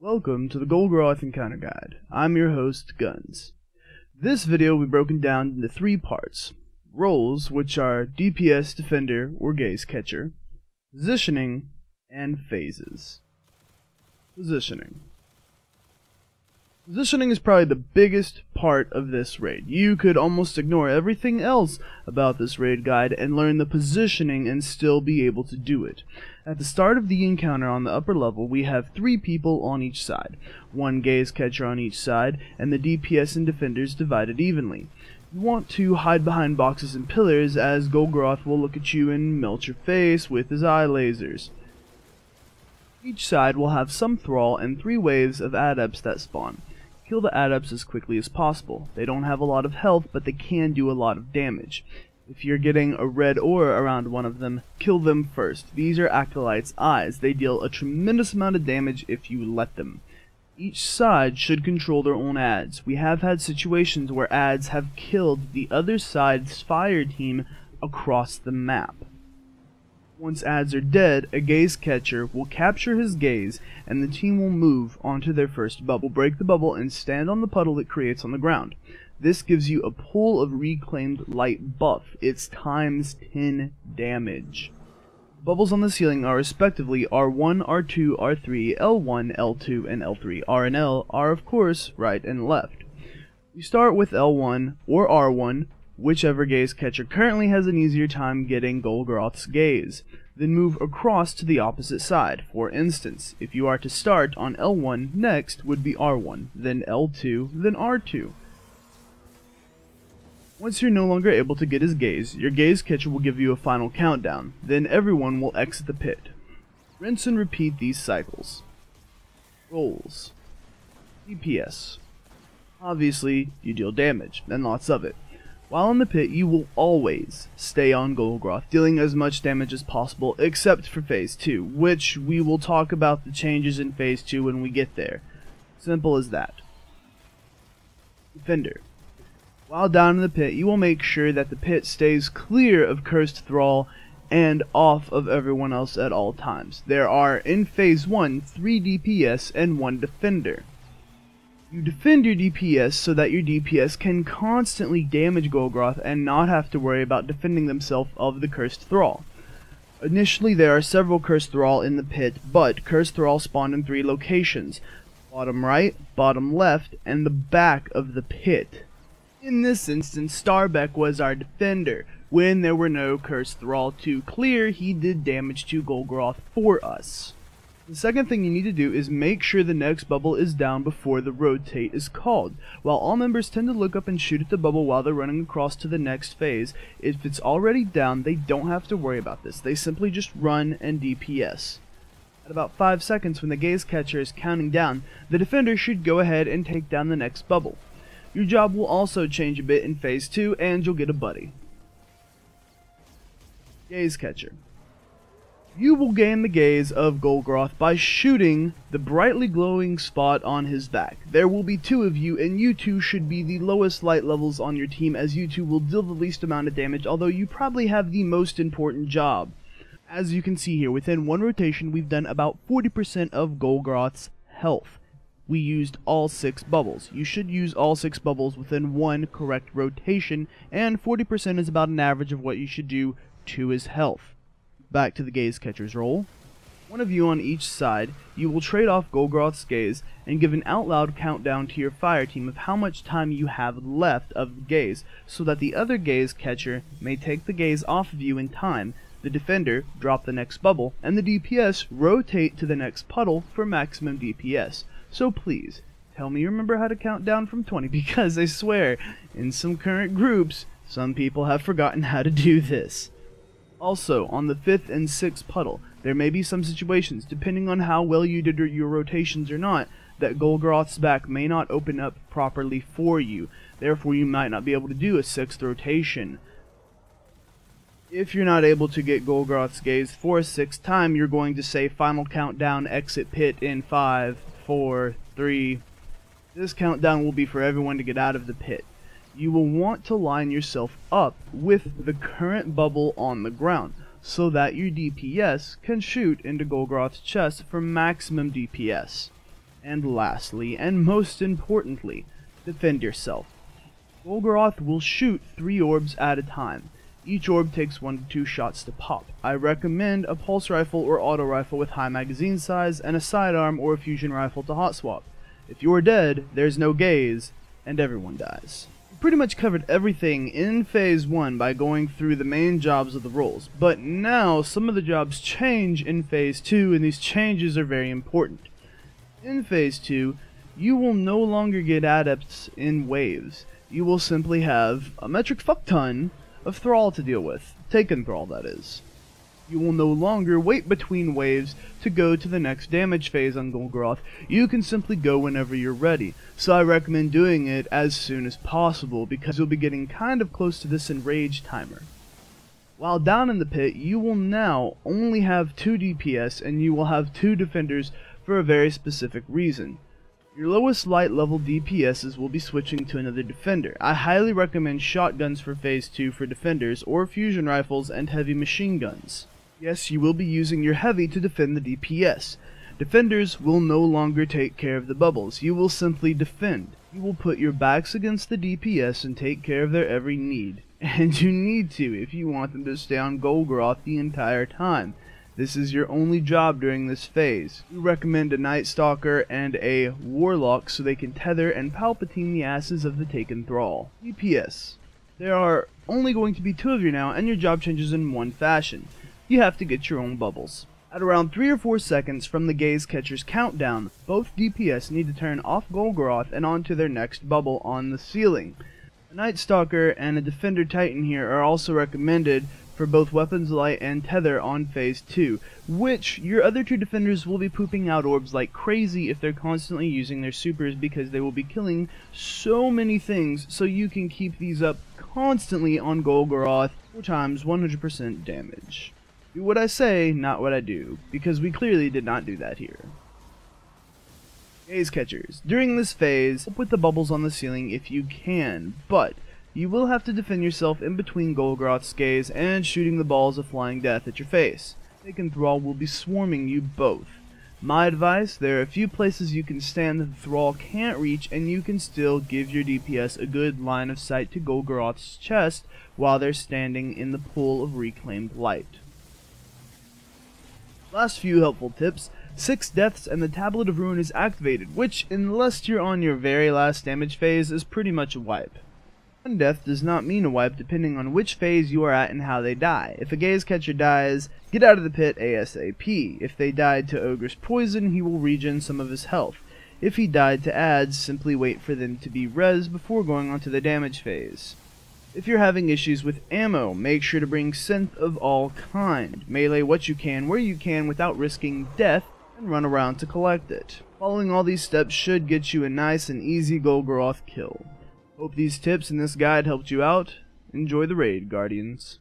Welcome to the Golgoroth Encounter Guide. I'm your host, Guns. This video will be broken down into 3 parts. Roles, which are DPS, Defender, or Gaze Catcher, Positioning, and Phases. Positioning. Positioning is probably the biggest part of this raid. You could almost ignore everything else about this raid guide and learn the positioning and still be able to do it. At the start of the encounter on the upper level, we have 3 people on each side, 1 Gaze Catcher on each side, and the DPS and Defenders divided evenly. You want to hide behind boxes and pillars, as Golgoroth will look at you and melt your face with his eye lasers. Each side will have some thrall and 3 waves of adepts that spawn. Kill the adepts as quickly as possible. They don't have a lot of health, but they can do a lot of damage. If you're getting a red aura around one of them, kill them first. These are Acolyte's eyes. They deal a tremendous amount of damage if you let them. Each side should control their own adds. We have had situations where adds have killed the other side's fire team across the map. Once adds are dead, a Gaze Catcher will capture his gaze, and the team will move onto their first bubble. Break the bubble and stand on the puddle it creates on the ground. This gives you a pool of reclaimed light buff. It's times 10 damage. Bubbles on the ceiling are respectively R1, R2, R3, L1, L2, and L3. R and L are of course right and left. We start with L1 or R1, whichever Gaze Catcher currently has an easier time getting Golgoroth's gaze. Then move across to the opposite side. For instance, if you are to start on L1, next would be R1, then L2, then R2. Once you're no longer able to get his gaze, your Gaze Catcher will give you a final countdown. Then everyone will exit the pit. Rinse and repeat these cycles. Roles. DPS. Obviously, you deal damage, and lots of it. While in the pit, you will always stay on Golgoroth, dealing as much damage as possible, except for Phase 2, which we will talk about the changes in Phase 2 when we get there. Simple as that. Defender. While down in the pit, you will make sure that the pit stays clear of Cursed Thrall and off of everyone else at all times. There are, in Phase 1, 3 DPS and 1 Defender. You defend your DPS so that your DPS can constantly damage Golgoroth and not have to worry about defending themselves of the Cursed Thrall. Initially there are several Cursed Thrall in the pit, but Cursed Thrall spawn in 3 locations: bottom right, bottom left, and the back of the pit. In this instance, Starbeck was our defender. When there were no Cursed Thrall to clear, he did damage to Golgoroth for us. The second thing you need to do is make sure the next bubble is down before the rotate is called. While all members tend to look up and shoot at the bubble while they're running across to the next phase, if it's already down, they don't have to worry about this. They simply just run and DPS. At about 5 seconds when the Gaze Catcher is counting down, the defender should go ahead and take down the next bubble. Your job will also change a bit in Phase 2, and you'll get a buddy. Gaze Catcher. You will gain the gaze of Golgoroth by shooting the brightly glowing spot on his back. There will be 2 of you, and you 2 should be the lowest light levels on your team, as you 2 will deal the least amount of damage, although you probably have the most important job. As you can see here, within 1 rotation we've done about 40% of Golgoroth's health. We used all 6 bubbles. You should use all 6 bubbles within 1 correct rotation, and 40% is about an average of what you should do to his health. Back to the Gaze Catcher's role. 1 of you on each side, you will trade off Golgoroth's gaze and give an out loud countdown to your fire team of how much time you have left of the gaze, so that the other Gaze Catcher may take the gaze off of you in time, the defender drop the next bubble, and the DPS rotate to the next puddle for maximum DPS. So please, tell me you remember how to count down from 20, because I swear, in some current groups, some people have forgotten how to do this. Also, on the 5th and 6th puddle, there may be some situations, depending on how well you did your rotations or not, that Golgoroth's back may not open up properly for you. Therefore, you might not be able to do a 6th rotation. If you're not able to get Golgoroth's gaze for a 6th time, you're going to say final countdown, exit pit in 5, 4, 3. This countdown will be for everyone to get out of the pit. You will want to line yourself up with the current bubble on the ground, so that your DPS can shoot into Golgoroth's chest for maximum DPS. And lastly, and most importantly, defend yourself. Golgoroth will shoot 3 orbs at a time. Each orb takes 1 to 2 shots to pop. I recommend a pulse rifle or auto rifle with high magazine size, and a sidearm or a fusion rifle to hot swap. If you're dead, there's no gaze, and everyone dies. We pretty much covered everything in Phase 1 by going through the main jobs of the roles, but now some of the jobs change in Phase 2, and these changes are very important. In Phase 2, you will no longer get adepts in waves. You will simply have a metric fuckton of Thrall to deal with. Taken Thrall, that is. You will no longer wait between waves to go to the next damage phase on Golgoroth. You can simply go whenever you're ready. So I recommend doing it as soon as possible, because you'll be getting kind of close to this enrage timer. While down in the pit, you will now only have 2 DPS, and you will have 2 defenders for a very specific reason. Your lowest light level DPSs will be switching to another defender. I highly recommend shotguns for Phase 2 for defenders, or fusion rifles and heavy machine guns. Yes, you will be using your heavy to defend the DPS. Defenders will no longer take care of the bubbles. You will simply defend. You will put your backs against the DPS and take care of their every need. And you need to if you want them to stay on Golgoroth the entire time. This is your only job during this phase. We recommend a Night Stalker and a Warlock so they can tether and Palpatine the asses of the taken Thrall. DPS. There are only going to be 2 of you now, and your job changes in one fashion. You have to get your own bubbles. At around 3 or 4 seconds from the Gaze Catcher's countdown, both DPS need to turn off Golgoroth and onto their next bubble on the ceiling. A Night Stalker and a Defender Titan here are also recommended for both Weapons Light and Tether on Phase 2, which your other 2 defenders will be pooping out orbs like crazy if they're constantly using their supers, because they will be killing so many things, so you can keep these up constantly on Golgoroth 4 times 100% damage. Do what I say, not what I do, because we clearly did not do that here. Gaze Catchers. During this phase, help with the bubbles on the ceiling if you can, but you will have to defend yourself in between Golgoroth's gaze and shooting the balls of flying death at your face. Taken Thrall will be swarming you both. My advice, there are a few places you can stand that the Thrall can't reach, and you can still give your DPS a good line of sight to Golgoroth's chest while they're standing in the pool of reclaimed light. Last few helpful tips. 6 deaths and the Tablet of Ruin is activated, which, unless you're on your very last damage phase, is pretty much a wipe. 1 death does not mean a wipe depending on which phase you are at and how they die. If a Gaze Catcher dies, get out of the pit ASAP. If they died to Ogre's Poison, he will regen some of his health. If he died to ads, simply wait for them to be res before going on to the damage phase. If you're having issues with ammo, make sure to bring synth of all kind. Melee what you can, where you can, without risking death, and run around to collect it. Following all these steps should get you a nice and easy Golgoroth kill. Hope these tips and this guide helped you out. Enjoy the raid, Guardians.